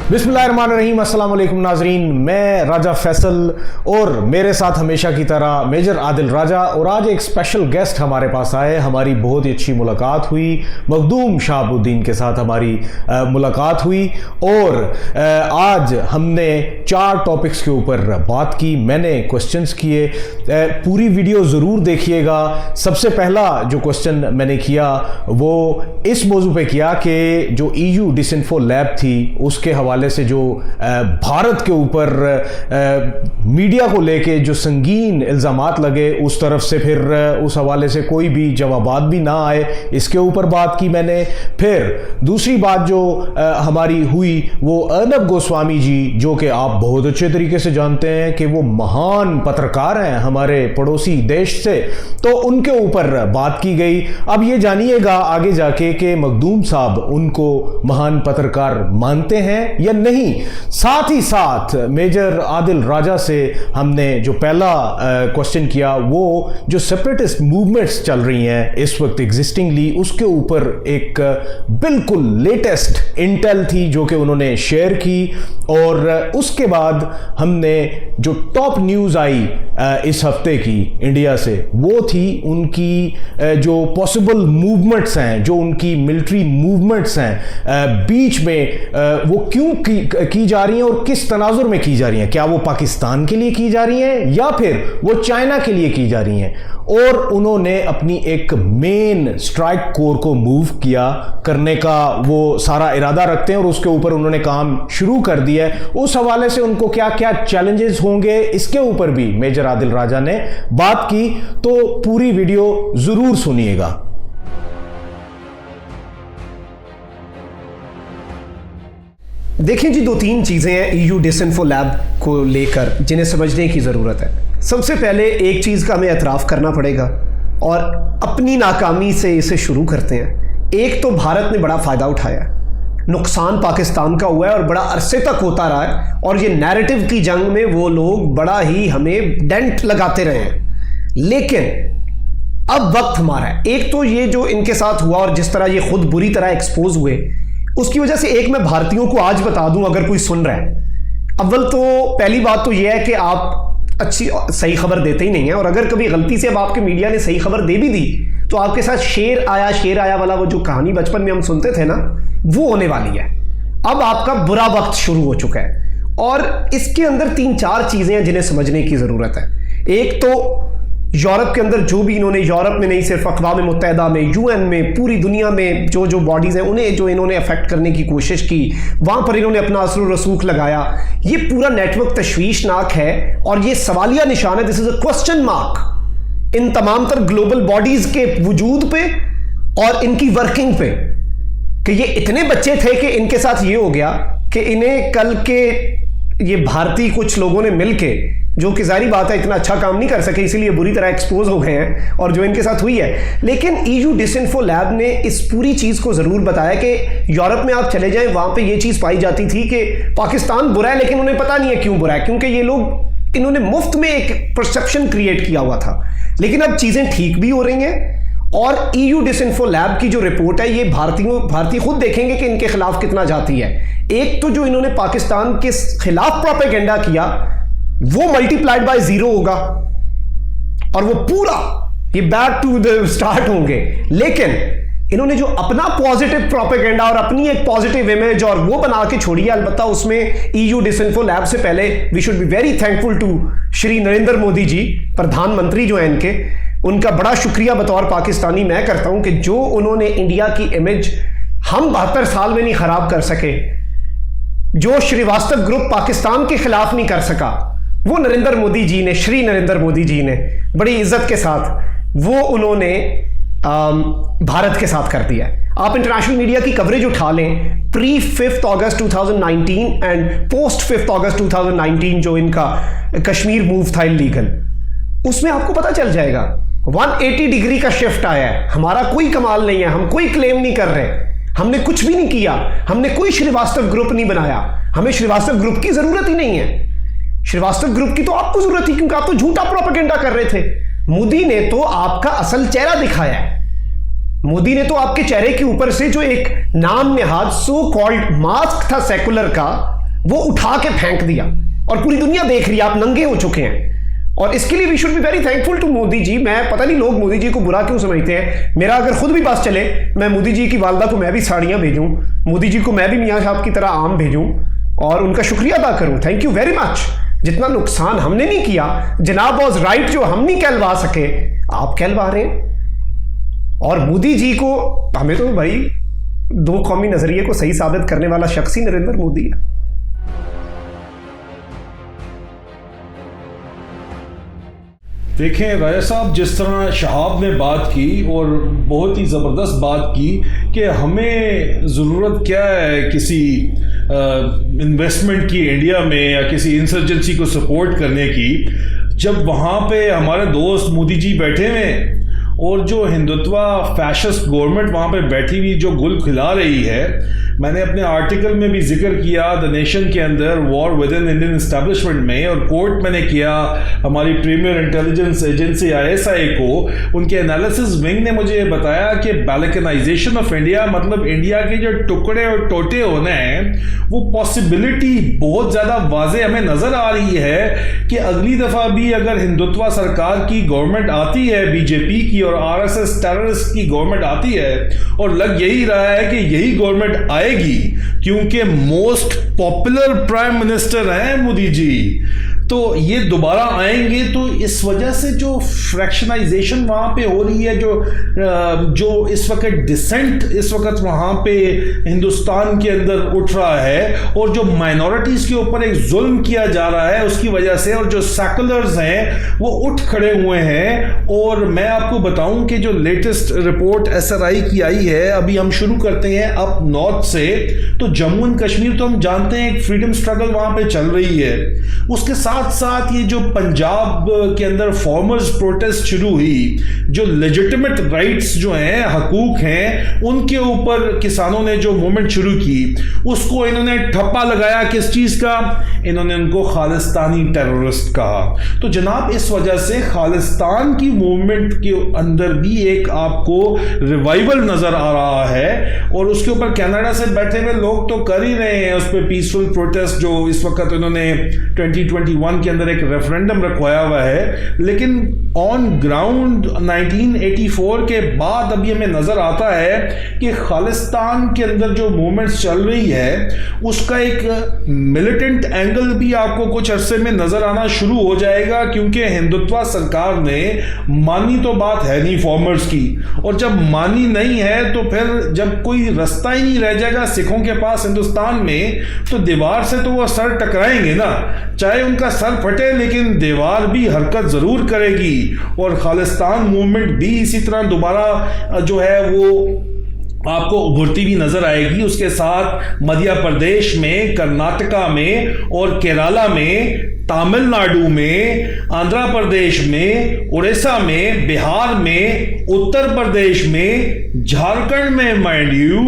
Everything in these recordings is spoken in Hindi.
बिस्मिल्लाहिर्रहमानिर्रहीम, अस्सलाम वालेकुम नाजरीन। मैं राजा फैसल और मेरे साथ हमेशा की तरह मेजर आदिल राजा। और आज एक स्पेशल गेस्ट हमारे पास आए। हमारी बहुत ही अच्छी मुलाकात हुई, मखदूम शहाबुद्दीन के साथ हमारी मुलाकात हुई और आज हमने 4 टॉपिक्स के ऊपर बात की। मैंने क्वेश्चंस किए, पूरी वीडियो ज़रूर देखिएगा। सबसे पहला जो क्वेश्चन मैंने किया वो इस मौजू पे किया कि जो EU डिसइंफो लैब थी उसके हवाले से जो भारत के ऊपर मीडिया को लेके जो संगीन इल्ज़ामात लगे, उस तरफ से फिर उस हवाले से कोई भी जवाबात भी ना आए, इसके ऊपर बात की मैंने। फिर दूसरी बात जो हमारी हुई वो अर्नब गोस्वामी जी, जो कि आप बहुत अच्छे तरीके से जानते हैं कि वो महान पत्रकार हैं हमारे पड़ोसी देश से, तो उनके ऊपर बात की गई। अब ये जानिएगा आगे जाके कि मखदूम साहब उनको महान पत्रकार मानते हैं या नहीं। साथ ही साथ मेजर आदिल राजा से हमने जो पहला क्वेश्चन किया वो जो सेपरेटिस्ट मूवमेंट्स चल रही हैं इस वक्त एग्जिस्टिंगली, उसके ऊपर एक बिल्कुल लेटेस्ट इंटेल थी जो कि उन्होंने शेयर की। और उसके बाद हमने जो टॉप न्यूज़ आई इस हफ्ते की इंडिया से, वो थी उनकी जो पॉसिबल मूवमेंट्स हैं, जो उनकी मिलिट्री मूवमेंट्स हैं बीच में, वो क्यों की जा रही हैं और किस तनाजुर में की जा रही हैं। क्या वो पाकिस्तान के लिए की जा रही हैं या फिर वो चाइना के लिए की जा रही हैं। और उन्होंने अपनी एक मेन स्ट्राइक कोर को मूव किया करने का वो सारा इरादा रखते हैं और उसके ऊपर उन्होंने काम शुरू कर दिया है। उस हवाले से उनको क्या क्या चैलेंजेस होंगे, इसके ऊपर भी मेजर आदिल राजा ने बात की, तो पूरी वीडियो जरूर सुनिएगा। देखिए जी, 2-3 चीज़ें हैं EU डिसइंफो लैब को लेकर जिन्हें समझने की ज़रूरत है। सबसे पहले एक चीज़ का हमें एतराफ़ करना पड़ेगा और अपनी नाकामी से इसे शुरू करते हैं। एक तो भारत ने बड़ा फ़ायदा उठाया है, नुकसान पाकिस्तान का हुआ है और बड़ा अरसे तक होता रहा है, और ये नैरेटिव की जंग में वो लोग बड़ा ही हमें डेंट लगाते रहे हैं। लेकिन अब वक्त हमारा है। एक तो ये जो इनके साथ हुआ और जिस तरह ये खुद बुरी तरह एक्सपोज हुए, उसकी वजह से एक मैं भारतीयों को आज बता दूं अगर कोई सुन रहा है। अव्वल तो पहली बात तो यह है कि आप अच्छी सही खबर देते ही नहीं है, और अगर कभी गलती से अब आपके मीडिया ने सही खबर दे भी दी तो आपके साथ शेर आया वाला वो जो कहानी बचपन में हम सुनते थे ना, वो होने वाली है। अब आपका बुरा वक्त शुरू हो चुका है और इसके अंदर 3-4 चीजें हैं जिन्हें समझने की जरूरत है। एक तो यूरोप के अंदर जो भी इन्होंने, यूरोप में नहीं सिर्फ अक़वाम मुत्तहिदा में, UN में, पूरी दुनिया में जो जो बॉडीज़ हैं उन्हें जो इन्होंने अफेक्ट करने की कोशिश की, वहाँ पर इन्होंने अपना असर रसूख लगाया। ये पूरा नेटवर्क तशवीशनाक है और ये सवालिया निशान है, this is a question mark in तमाम तर ग्लोबल बॉडीज़ के वजूद पे और इनकी वर्किंग पे, कि ये इतने बच्चे थे कि इनके साथ ये हो गया कि इन्हें कल के ये भारतीय कुछ लोगों ने मिल के, जो कि जारी बात है इतना अच्छा काम नहीं कर सके इसीलिए बुरी तरह एक्सपोज हो गए हैं, और जो इनके साथ हुई है। लेकिन EU डिसइंफो लैब ने इस पूरी चीज़ को ज़रूर बताया कि यूरोप में आप चले जाएं, वहाँ पे ये चीज़ पाई जाती थी कि पाकिस्तान बुरा है, लेकिन उन्हें पता नहीं है क्यों बुरा है, क्योंकि ये लोग, इन्होंने मुफ्त में एक परसेप्शन क्रिएट किया हुआ था। लेकिन अब चीज़ें ठीक भी हो रही हैं और EU डिसइंफो लैब की जो रिपोर्ट है ये भारतीय खुद देखेंगे कि इनके खिलाफ कितना जाती है। एक तो जो इन्होंने पाकिस्तान के खिलाफ प्रोपेगेंडा किया वो मल्टीप्लाइड बाय 0 होगा और वो पूरा ये बैक टू द स्टार्ट होंगे। लेकिन इन्होंने जो अपना पॉजिटिव प्रोपेगेंडा और अपनी एक पॉजिटिव इमेज और वो बना के छोड़ी है, अलबत्ता उसमें EU डिसइंफो लैब से पहले we should be very thankful to Shri Narendra Modi ji, प्रधानमंत्री जो हैं इनके, उनका बड़ा शुक्रिया बतौर पाकिस्तानी मैं करता हूं कि जो उन्होंने इंडिया की इमेज हम 72 साल में नहीं खराब कर सके, जो श्रीवास्तव ग्रुप पाकिस्तान के खिलाफ नहीं कर सका, वो नरेंद्र मोदी जी ने, श्री नरेंद्र मोदी जी ने बड़ी इज्जत के साथ वो उन्होंने भारत के साथ कर दिया है। आप इंटरनेशनल मीडिया की कवरेज उठा लें, प्री 5 अगस्त 2019 एंड पोस्ट 5 अगस्त 2019 जो इनका कश्मीर मूव था इलीगल, उसमें आपको पता चल जाएगा 180 डिग्री का शिफ्ट आया है। हमारा कोई कमाल नहीं है, हम कोई क्लेम नहीं कर रहे, हमने कुछ भी नहीं किया, हमने कोई श्रीवास्तव ग्रुप नहीं बनाया, हमें श्रीवास्तव ग्रुप की जरूरत ही नहीं है। श्रीवास्तव ग्रुप की तो आपको जरूरत थी क्योंकि आप तो झूठा प्रोपेगेंडा कर रहे थे। मोदी ने तो आपका असल चेहरा दिखाया है, मोदी ने तो आपके चेहरे के ऊपर से जो एक नाम नेहाद सो कॉल्ड मास्क था सेकुलर का, वो उठा के फेंक दिया और पूरी दुनिया देख रही है, आप नंगे हो चुके हैं। और इसके लिए we should be very thankful to Modi ji. मैं पता नहीं लोग मोदी जी को बुरा क्यों समझते हैं। मेरा अगर खुद भी पास चले, मैं मोदी जी की वालदा को मैं भी साड़ियाँ भेजूँ, मोदी जी को मैं भी मियाँ साहब की तरह आम भेजूँ और उनका शुक्रिया अदा करूँ, थैंक यू वेरी मच। जितना नुकसान हमने नहीं किया, जनाब वॉज राइट, जो हम नहीं कहलवा सके आप कहलवा रहे हैं। और मोदी जी को, हमें तो भाई दो कौमी नजरिए को सही साबित करने वाला शख्स ही नरेंद्र मोदी है। देखें राजा साहब, जिस तरह शहाब ने बात की और बहुत ही ज़बरदस्त बात की कि हमें ज़रूरत क्या है किसी इन्वेस्टमेंट की इंडिया में या किसी इंसर्जेंसी को सपोर्ट करने की, जब वहाँ पे हमारे दोस्त मोदी जी बैठे हुए और जो हिंदुत्वा फैशिस्ट गवर्नमेंट वहाँ पे बैठी हुई जो गुल खिला रही है। मैंने अपने आर्टिकल में भी जिक्र किया द नेशन के अंदर war with in Indian establishment में, और कोर्ट मैंने किया हमारी प्रीमियर इंटेलिजेंस एजेंसी ISI को। उनके एनालिसिस विंग ने मुझे बताया कि बैलिकनाइजेशन ऑफ इंडिया, मतलब इंडिया के जो टुकड़े और टोटे होने हैं, वो पॉसिबिलिटी बहुत ज़्यादा वाज़े हमें नज़र आ रही है कि अगली दफ़ा भी अगर हिंदुत्वा सरकार की गवर्नमेंट आती है, BJP की और RSS टेररिस्ट की गवर्नमेंट आती है, और लग यही रहा है कि यही गवर्नमेंट आएगी क्योंकि मोस्ट पॉपुलर प्राइम मिनिस्टर हैं मोदी जी, तो ये दोबारा आएंगे। तो इस वजह से जो फ्रैक्शनाइजेशन वहाँ पे हो रही है, जो इस वक्त डिसेंट इस वक्त वहाँ पे हिंदुस्तान के अंदर उठ रहा है, और जो माइनॉरिटीज़ के ऊपर एक जुल्म किया जा रहा है उसकी वजह से, और जो सेकुलर्स हैं वो उठ खड़े हुए हैं। और मैं आपको बताऊं कि जो लेटेस्ट रिपोर्ट SRI की आई है, अभी हम शुरू करते हैं अप नॉर्थ से, तो जम्मू एंड कश्मीर तो हम जानते हैं एक फ्रीडम स्ट्रगल वहाँ पे चल रही है। उसके साथ साथ ये जो पंजाब के अंदर फार्मर्स प्रोटेस्ट शुरू हुई, जो लेजिटिमेट राइट्स जो हैं, हकूक हैं, उनके ऊपर किसानों ने जो मूवमेंट शुरू की, उसको इन्होंने ठप्पा लगाया। किस चीज़ का? इन्होंने उनको खालिस्तानी टेररिस्ट कहा। तो जनाब, इस वजह से खालिस्तान की मूवमेंट के अंदर भी एक आपको रिवाइवल नजर आ रहा है, और उसके ऊपर कनाडा से बैठे हुए लोग तो कर ही रहे हैं उस पर पीसफुल प्रोटेस्ट, जो इस वक्त उन्होंने 2021 के अंदर एक रेफरेंडम रखवाया हुआ है। लेकिन ऑन ग्राउंड 1984 के बाद अभी हमें नजर आता है कि खालिस्तान के अंदर जो मूवमेंट्स चल रही है उसका एक मिलिटेंट एंगल भी आपको कुछ अरसे में नजर आना शुरू हो जाएगा, क्योंकि हिंदुत्वा सरकार ने मानी तो बात है नहीं फार्मर्स की, और जब मानी नहीं है तो फिर जब कोई रास्ता ही नहीं रह जाएगा सिखों के पास हिंदुस्तान में, तो दीवार से तो वो सर टकराएंगे ना, चाहे उनका सर फटे लेकिन दीवार भी हरकत जरूर करेगी। और खालिस्तान मूवमेंट भी इसी तरह दोबारा जो है वो आपको उभरती भी नजर आएगी। उसके साथ मध्य प्रदेश में, कर्नाटका में और केरला में, तमिलनाडु में, आंध्र प्रदेश में, उड़ीसा में, बिहार में, उत्तर प्रदेश में, झारखंड में, माइंड यू,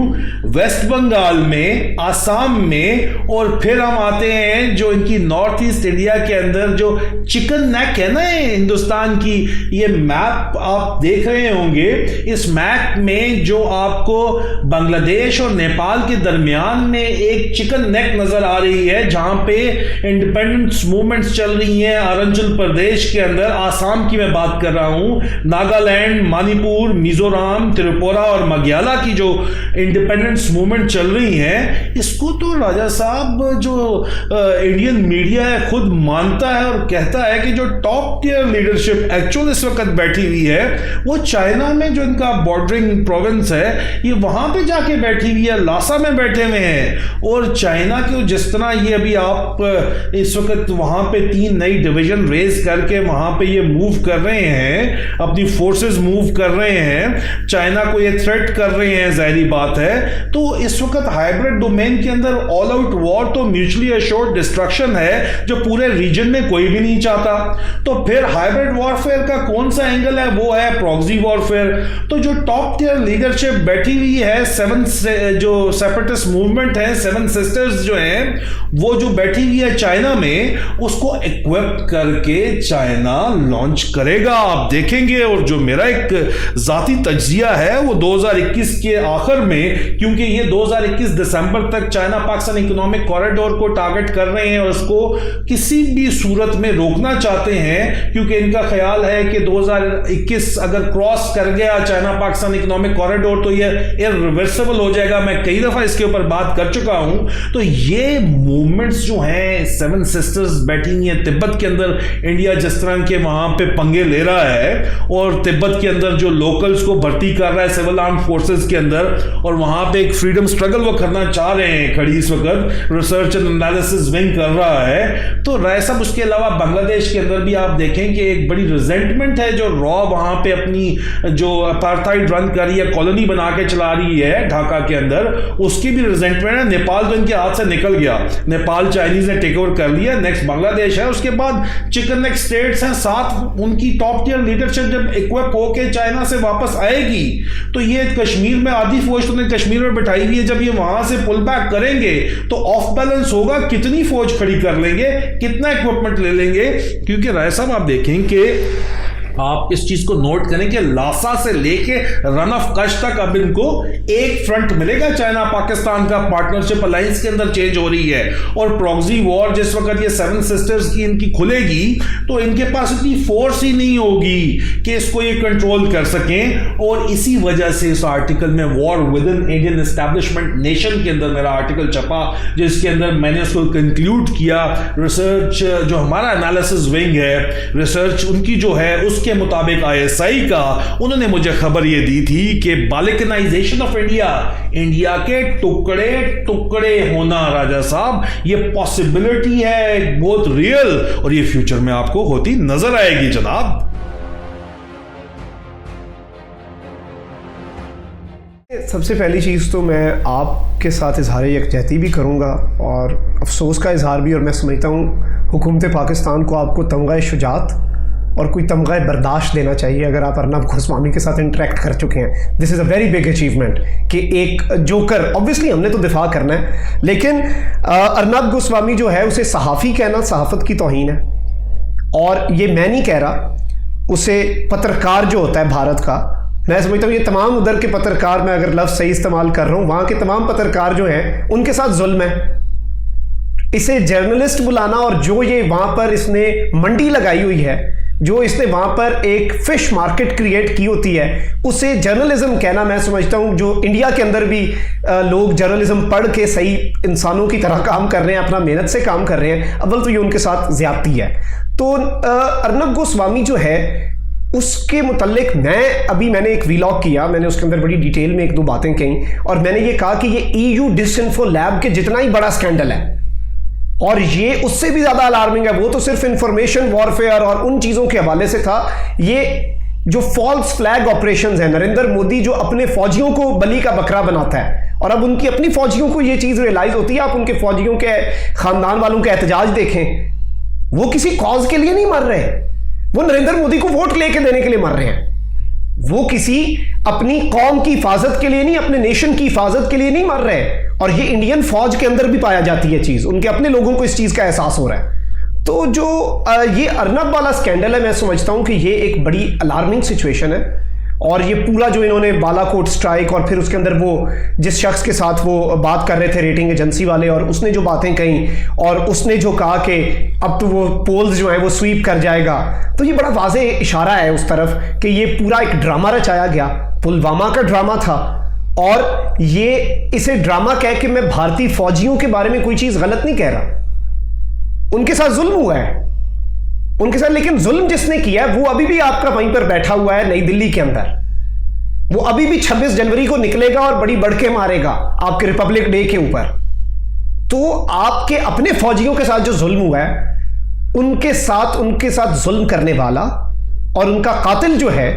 वेस्ट बंगाल में, आसाम में, और फिर हम आते हैं जो इनकी नॉर्थ ईस्ट इंडिया के अंदर जो चिकन नेक है ना हिंदुस्तान की, ये मैप आप देख रहे होंगे। इस मैप में जो आपको बांग्लादेश और नेपाल के दरमियान में एक चिकन नेक नजर आ रही है, जहां पे इंडिपेंडेंस मूवमेंट्स चल रही हैं अरुणाचल प्रदेश के अंदर, आसाम की मैं बात कर रहा हूं, नागालैंड, मणिपुर, मिजोरम, त्रिपुरा और मग्याला की जो इंडिपेंडेंस मूवमेंट चल रही है, इसको तो राजा साहब जो इंडियन मीडिया है खुद मानता है और कहता है कि जो टॉप टियर लीडरशिप एक्चुअल इस वक्त बैठी हुई है वो चाइना में जो इनका बॉर्डरिंग प्रोविंस है, ये वहां पे जाके बैठी हुई है, लासा में बैठे हुए हैं। और चाइना के जिस तरह ये अभी आप इस वक्त वहां पे 3 नई डिवीजन रेज करके वहां पे ये मूव कर रहे हैं, अपनी फोर्सेस मूव कर रहे हैं, चाइना को ये थ्रेट कर रहे हैं, जाहिर बात है। तो इस वक्त हाइब्रिड डोमेन के अंदर ऑल आउट वॉर तो म्यूचुअली एश्योर्ड डिस्ट्रक्शन है जो पूरे रीजन में कोई भी नहीं चाहता। तो फिर हाइब्रिड वॉरफेयर का कौन सा एंगल है? वो है प्रॉक्सी वॉरफेयर। तो जो टॉप टियर लीडरशिप बैठी हुई है, 7 जो सेपरेटिस्ट मूवमेंट है, 7 सिस्टर्स जो हैं, वो जो बैठी हुई है चाइना में, उसको इक्विप करके चाइना लॉन्च करेगा, आप देखेंगे। और जो मेरा एक जाती तज्जिया है वो 2021 के आखिर में, क्योंकि ये 2021 दिसंबर तक चाइना पाकिस्तान इकोनॉमिक कॉरिडोर को टारगेट कर रहे हैं और उसको किसी भी सूरत में रोकना चाहते हैं, क्योंकि इनका ख्याल है कि 2021 अगर क्रॉस कर गया चाइना पाकिस्तान इकोनॉमिक कॉरिडोर तो ये इरिवर्सिबल हो जाएगा। मैं कई दफा इसके ऊपर बात कर चुका हूं। तो ये मूवमेंट्स जो हैं, सेवन सिस्टर्स बैठी हुई हैं तिब्बत के अंदर, इंडिया जिस तरह के वहां पे पंगे ले रहा है और तिब्बत के अंदर जो लोकल्स को भर्ती कर रहा है सिविल आर्म फोर्सेस के अंदर, और वहां पे एक फ्रीडम स्ट्रगल वो करना चाह रहे हैं खड़ी इस वक्त रिसर्च एंड एनालिसिस विंग कर रहा है। तो राय साहब, उसके अलावा बांग्लादेश के अंदर भी आप देखें कि एक बड़ी रिजेंटमेंट है जो रॉ वहां पे अपनी जो अपार्थाइड रन कर रही है, कॉलोनी बना के चला रही है ढाका के अंदर, उसकी भी रिजेंटमेंट है। नेपाल तो इनके हाथ से निकल गया, नेपाल चाइनीज ने टेक ओवर कर लिया, नेक्स्ट बांग्लादेश है, उसके बाद चिकन नेक स्टेट्स हैं, साथ उनकी टॉप टियर लीडरशिप जब इक्विप होके चाइना से वापस आएगी तो ये कश्मीर में आधी फौज तो कश्मीर में बैठाई हुई है, जब ये वहां से पुल बैक करेंगे तो ऑफ बैलेंस होगा, कितनी फौज खड़ी कर लेंगे, कितना इक्विपमेंट ले लेंगे। क्योंकि राय साहब आप देखें कि आप इस चीज को नोट करें कि लासा से लेके रन ऑफ कच्छ तक अब इनको एक फ्रंट मिलेगा चाइना पाकिस्तान का, पार्टनरशिप अलायंस के अंदर चेंज हो रही है। और प्रॉक्सी वॉर जिस वक्त ये सेवन सिस्टर्स की इनकी खुलेगी तो इनके पास इतनी फोर्स ही नहीं होगी कि इसको ये कंट्रोल कर सकें। और इसी वजह से इस आर्टिकल में war with in Indian establishment nation के अंदर मेरा आर्टिकल छपा, जिसके अंदर मैंने उसको कंक्लूड किया। रिसर्च जो हमारा एनालिसिस विंग है, रिसर्च उनकी जो है उसके मुताबिक ISI का, उन्होंने मुझे खबर यह दी थी कि बाल्कनाइजेशन ऑफ इंडिया के टुकड़े टुकड़े होना, राजा साहब, ये पॉसिबिलिटी है बहुत रियल, और ये फ्यूचर में आपको होती नजर आएगी जनाब। सबसे पहली चीज़ तो मैं आपके साथ इजहार यकजहती भी करूँगा और अफसोस का इजहार भी, और मैं समझता हूँ हुकूमत पाकिस्तान को आपको तमगा शुजात और कोई तमगा बर्दाश्त देना चाहिए अगर आप अर्नब गोस्वामी के साथ इंटरेक्ट कर चुके हैं। This is a very big achievement कि एक जोकर, ऑब्वियसली हमने तो दिफा करना है, लेकिन अर्नब गोस्वामी जो है उसे सहाफ़ी कहना सहाफ़त की तौहीन है। और ये मैं नहीं कह रहा, उसे पत्रकार जो होता है भारत का, मैं समझता हूँ ये तमाम उधर के पत्रकार, मैं अगर लफ्ज़ सही इस्तेमाल कर रहा हूँ, वहाँ के तमाम पत्रकार जो हैं उनके साथ जुल्म है। इसे जर्नलिस्ट बुलाना और जो ये वहाँ पर इसने मंडी लगाई हुई है, जो इसने वहाँ पर एक फिश मार्केट क्रिएट की होती है, उसे जर्नलिज्म कहना मैं समझता हूँ जो इंडिया के अंदर भी लोग जर्नलिज्म पढ़ के सही इंसानों की तरह काम कर रहे हैं, अपना मेहनत से काम कर रहे हैं, अव्वल तो ये उनके साथ ज्यादती है। तो अर्नब गोस्वामी जो है उसके मुतल्लिक मैंने एक वीलॉग किया, मैंने उसके अंदर बड़ी डिटेल में एक दो बातें कही और मैंने ये कहा कि ये EU डिसइंफो लैब के जितना ही बड़ा स्कैंडल है और ये उससे भी ज्यादा अलार्मिंग है, वो तो सिर्फ इंफॉर्मेशन वॉरफेयर और उन चीजों के हवाले से था। ये जो फॉल्स फ्लैग ऑपरेशंस है, नरेंद्र मोदी जो अपने फौजियों को बलि का बकरा बनाता है और अब उनकी अपनी फौजियों को ये चीज रियलाइज होती है। आप उनके फौजियों के खानदान वालों के एहतजाज देखें, वो किसी कॉज के लिए नहीं मर रहे, वो नरेंद्र मोदी को वोट लेके देने के लिए मर रहे हैं। वो किसी अपनी कौम की हिफाजत के लिए नहीं, अपने नेशन की हिफाजत के लिए नहीं मर रहे। और ये इंडियन फौज के अंदर भी पाया जाती है चीज, उनके अपने लोगों को इस चीज का एहसास हो रहा है। तो जो ये अर्नब वाला स्कैंडल है, मैं समझता हूं कि ये एक बड़ी अलार्मिंग सिचुएशन है। और ये पूरा जो इन्होंने बालाकोट स्ट्राइक और फिर उसके अंदर वो जिस शख्स के साथ वो बात कर रहे थे रेटिंग एजेंसी वाले, और उसने जो बातें कही और उसने जो कहा कि अब तो वो पोल्स जो है वो स्वीप कर जाएगा, तो ये बड़ा वाज़े इशारा है उस तरफ कि ये पूरा एक ड्रामा रचाया गया, पुलवामा का ड्रामा था। और ये इसे ड्रामा कह के मैं भारतीय फौजियों के बारे में कोई चीज़ गलत नहीं कह रहा, उनके साथ जुल्म हुआ है उनके साथ, लेकिन जुल्म जिसने किया है वो अभी भी आपका वहीं पर बैठा हुआ है नई दिल्ली के अंदर। वो अभी भी 26 जनवरी को निकलेगा और बड़ी बढ़के मारेगा आपके रिपब्लिक डे के ऊपर। तो आपके अपने फौजियों के साथ जो जुल्म हुआ है, उनके साथ जुल्म करने वाला और उनका कातिल जो है,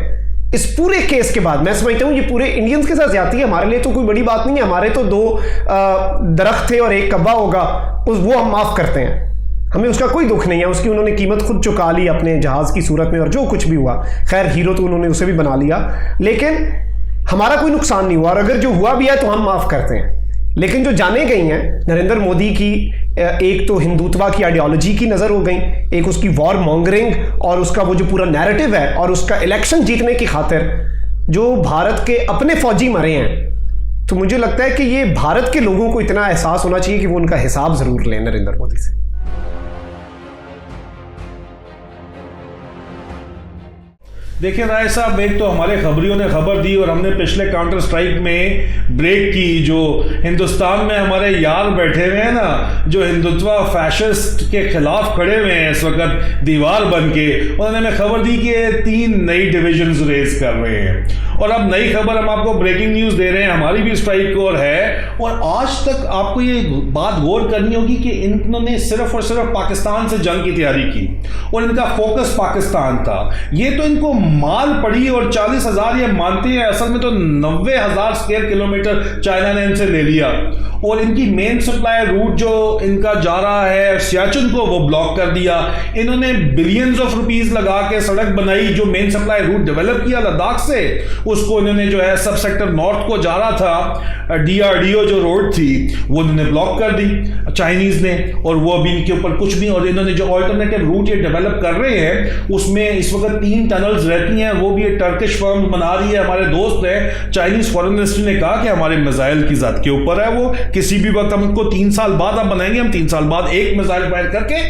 इस पूरे केस के बाद मैं समझता हूं ये पूरे इंडियंस के साथ ज्यादती है। हमारे लिए तो कोई बड़ी बात नहीं है, हमारे तो 2 दरख्त थे और एक कब्बा होगा, वो हम माफ करते हैं, हमें उसका कोई दुख नहीं है। उसकी उन्होंने कीमत खुद चुका ली अपने जहाज की सूरत में, और जो कुछ भी हुआ, खैर हीरो तो उन्होंने उसे भी बना लिया, लेकिन हमारा कोई नुकसान नहीं हुआ। और अगर जो हुआ भी है तो हम माफ करते हैं। लेकिन जो जाने गई हैं नरेंद्र मोदी की एक तो हिंदुत्वा की आइडियोलॉजी की नज़र हो गई, एक उसकी वॉर मॉन्गरिंग और उसका वो जो पूरा नैरेटिव है, और उसका इलेक्शन जीतने की खातिर जो भारत के अपने फौजी मरे हैं। तो मुझे लगता है कि ये भारत के लोगों को इतना एहसास होना चाहिए कि वो उनका हिसाब ज़रूर लें नरेंद्र मोदी से। देखिए राय साहब, एक तो हमारे खबरियों ने खबर दी और हमने पिछले काउंटर स्ट्राइक में ब्रेक की, जो हिंदुस्तान में हमारे यार बैठे हुए हैं ना, जो हिंदुत्वा फैशिस्ट के खिलाफ खड़े हुए हैं इस वक्त दीवार बन के, उन्होंने हमें खबर दी कि 3 नई डिविजन्स रेज कर रहे हैं। और अब नई खबर हम आपको ब्रेकिंग न्यूज दे रहे हैं, हमारी भी स्ट्राइक कोर है। और आज तक आपको ये बात गौर करनी होगी कि इन्होंने सिर्फ और सिर्फ पाकिस्तान से जंग की तैयारी की और इनका फोकस पाकिस्तान था। ये तो इनको माल पड़ी और 40,000 ये मानते हैं, असल में तो 90,000 स्क्वायर किलोमीटर चाइना ने इनसे ले लिया। और इनकी मेन सप्लाई रूट जो इनका जा रहा है सियाचिन को, वो ब्लॉक कर दिया। इन्होंने बिलियंस ऑफ रुपीस लगा के सड़क बनाई, जो मेन सप्लाई रूट डेवलप किया लद्दाख से, उसको इन्होंने जो है सब सेक्टर नॉर्थ को जा रहा था DRDO जो रोड थी वो इन्होंने ब्लॉक कर दी चाइनीज ने, और वो अभी इनके ऊपर कुछ भी। और इन्होंने जो ऑल्टरनेटिव रूट ये डेवलप कर रहे हैं उसमें इस वक्त 3 टनल्स रहती हैं, वो भी टर्किश फर्म बना रही है। हमारे दोस्त है चाइनीज फॉरेन मिनिस्ट्री ने कहा कि हमारे मिसाइल की जात के ऊपर है, वो किसी भी वक्त हम उनको 3 साल बाद आप बनाएंगे, हम 3 साल बाद एक मिसाइल फायर करके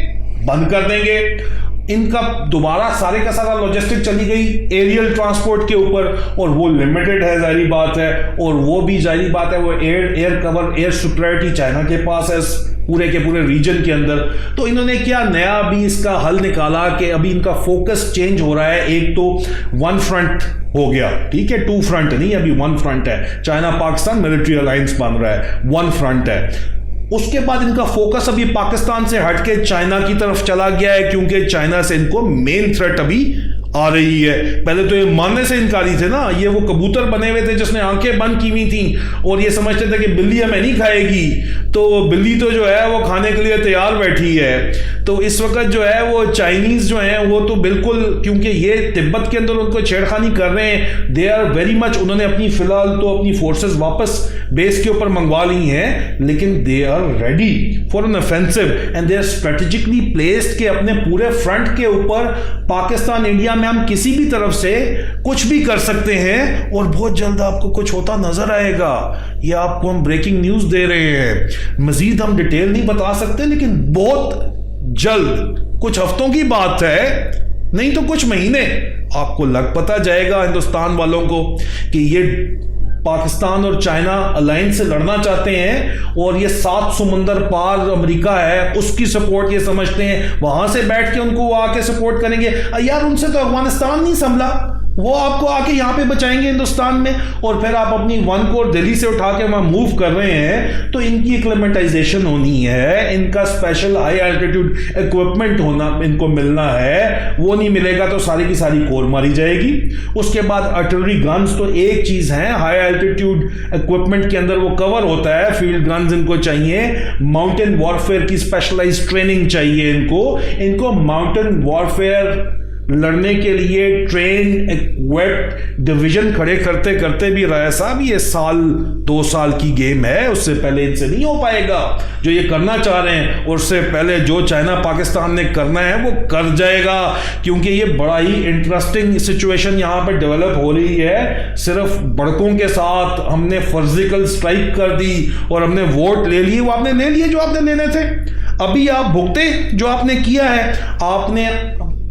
बंद कर देंगे। इनका दोबारा सारे का सारा लॉजिस्टिक चली गई एरियल ट्रांसपोर्ट के ऊपर, और वो लिमिटेड है, जाहिर बात है। और वो भी जाहिर बात है, वो एयर कवर, एयर सुपरियॉरिटी चाइना के पास है पूरे के पूरे रीजन के अंदर। तो इन्होंने क्या नया भी इसका हल निकाला कि अभी इनका फोकस चेंज हो रहा है। एक तो 1 फ्रंट हो गया, ठीक है, 2 फ्रंट नहीं, अभी 1 फ्रंट है। चाइना पाकिस्तान मिलिट्री अलायंस बन रहा है, 1 फ्रंट है। उसके बाद इनका फोकस अभी पाकिस्तान से हटके चाइना की तरफ चला गया है, क्योंकि चाइना से इनको मेन थ्रेट अभी आ रही है। पहले तो ये मानने से इनकारी थे ना, ये वो कबूतर बने हुए थे जिसने आंखें बंद की हुई थी और ये समझते थे कि बिल्ली हमें नहीं खाएगी, तो बिल्ली तो जो है वो खाने के लिए तैयार बैठी है। तो इस वक्त जो है वो चाइनीज जो है वो तो बिल्कुल, क्योंकि ये तिब्बत के अंदर उनको छेड़खानी कर रहे हैं, दे आर वेरी मच, उन्होंने अपनी फिलहाल तो अपनी फोर्सेस वापस बेस के ऊपर मंगवा ली हैं, लेकिन they are ready for an offensive and they are strategically placed के अपने पूरे फ्रंट के ऊपर पाकिस्तान इंडिया में हम किसी भी तरफ से कुछ भी कर सकते हैं और बहुत जल्द आपको कुछ होता नजर आएगा। ये आपको हम ब्रेकिंग न्यूज दे रहे हैं, मजीद हम डिटेल नहीं बता सकते, लेकिन बहुत जल्द, कुछ हफ्तों की बात है, नहीं तो कुछ महीने, आपको लग पता जाएगा हिंदुस्तान वालों को कि ये पाकिस्तान और चाइना अलायंस से लड़ना चाहते हैं और ये 7 समुंदर पार अमेरिका है उसकी सपोर्ट ये समझते हैं, वहां से बैठ के उनको आके सपोर्ट करेंगे। यार उनसे तो अफगानिस्तान नहीं संभला, वो आपको आके यहाँ पे बचाएंगे हिंदुस्तान में, और फिर आप अपनी 1 कोर दिल्ली से उठा के वहां मूव कर रहे हैं। तो इनकी एक्लेमेटाइजेशन होनी है, इनका स्पेशल हाई एल्टीट्यूड इक्विपमेंट होना इनको मिलना है, वो नहीं मिलेगा तो सारी की सारी कोर मारी जाएगी। उसके बाद आर्टिलरी गन्स तो एक चीज है, हाई एल्टीट्यूड इक्विपमेंट के अंदर वो कवर होता है, फील्ड गन्स इनको चाहिए, माउंटेन वॉरफेयर की स्पेशलाइज्ड ट्रेनिंग चाहिए इनको माउंटेन वॉरफेयर लड़ने के लिए ट्रेन इक्विप्ड डिवीजन खड़े करते करते भी राय साहब ये 1-2 साल की गेम है, उससे पहले इनसे नहीं हो पाएगा जो ये करना चाह रहे हैं। और उससे पहले जो चाइना पाकिस्तान ने करना है वो कर जाएगा, क्योंकि ये बड़ा ही इंटरेस्टिंग सिचुएशन यहाँ पे डेवलप हो रही है। सिर्फ बड़कों के साथ हमने फर्जिकल स्ट्राइक कर दी और हमने वोट ले लिए, वो आपने ले लिए जो आपने लेने थे, अभी आप भुगते जो आपने किया है। आपने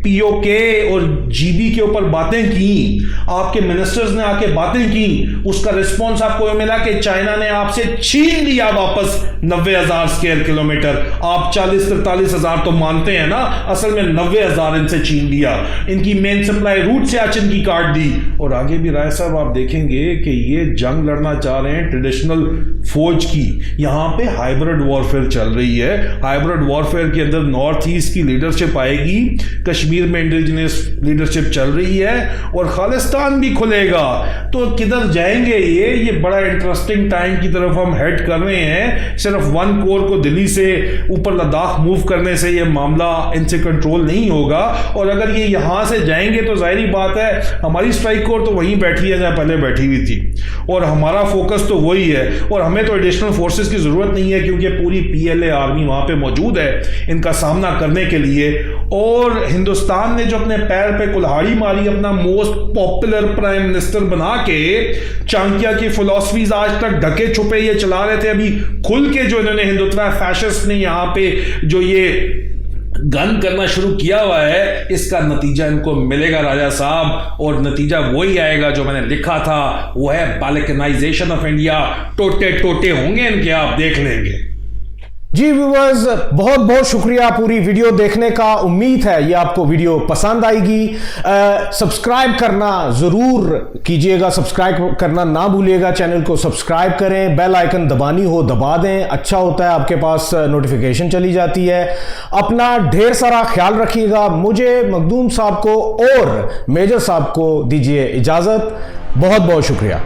POK और GB के ऊपर बातें की, आपके मिनिस्टर्स ने आके बातें की, उसका रिस्पॉन्स आपको मिला कि चाइना ने आपसे छीन लिया वापस 90,000 स्क्वायर किलोमीटर। आप 40-43,000 तो मानते हैं ना, असल में 90,000 इनसे छीन लिया, इनकी मेन सप्लाई रूट से सियाचिन की काट दी। और आगे भी राय साहब आप देखेंगे कि ये जंग लड़ना चाह रहे हैं ट्रेडिशनल फौज की, यहां पे हाइब्रिड वॉरफेयर चल रही है। हाइब्रिड वॉरफेयर के अंदर नॉर्थ ईस्ट की लीडरशिप आएगी, कश्मीर कश्मीर में इंडिजिनस लीडरशिप चल रही है और खालिस्तान भी खुलेगा, तो किधर जाएंगे ये बड़ा इंटरेस्टिंग टाइम की तरफ हम हेड कर रहे हैं। सिर्फ वन कोर को दिल्ली से ऊपर लद्दाख मूव करने से ये मामला इनसे कंट्रोल नहीं होगा, और अगर ये यहाँ से जाएंगे तो जाहिर बात है हमारी स्ट्राइक कोर तो वहीं बैठी है जहाँ पहले बैठी हुई थी, और हमारा फोकस तो वही है, और हमें तो एडिशनल फोर्सेस की ज़रूरत नहीं है क्योंकि पूरी PLA आर्मी वहाँ पे मौजूद है इनका सामना करने के लिए। और हिंदुस्तान ने जो अपने पैर पे कुल्हाड़ी मारी अपना मोस्ट पॉपुलर प्राइम मिनिस्टर बना के, चाणक्य की फिलॉसफीज आज तक ढके छुपे ये चला रहे थे, अभी खुल के जो इन्होंने हिंदुत्व फैशिस्ट ने यहाँ पे जो ये गन करना शुरू किया हुआ है, इसका नतीजा इनको मिलेगा राजा साहब, और नतीजा वही आएगा जो मैंने लिखा था, वो है बाल्कनाइजेशन ऑफ इंडिया। टोटे टोटे होंगे इनके, आप देख लेंगे। जी व्यूअर्स, बहुत बहुत शुक्रिया पूरी वीडियो देखने का। उम्मीद है ये आपको वीडियो पसंद आएगी। सब्सक्राइब करना ज़रूर कीजिएगा, सब्सक्राइब करना ना भूलिएगा। चैनल को सब्सक्राइब करें, बेल आइकन दबानी हो दबा दें, अच्छा होता है, आपके पास नोटिफिकेशन चली जाती है। अपना ढेर सारा ख्याल रखिएगा। मुझे मखदूम साहब को और मेजर साहब को दीजिए इजाज़त। बहुत बहुत शुक्रिया।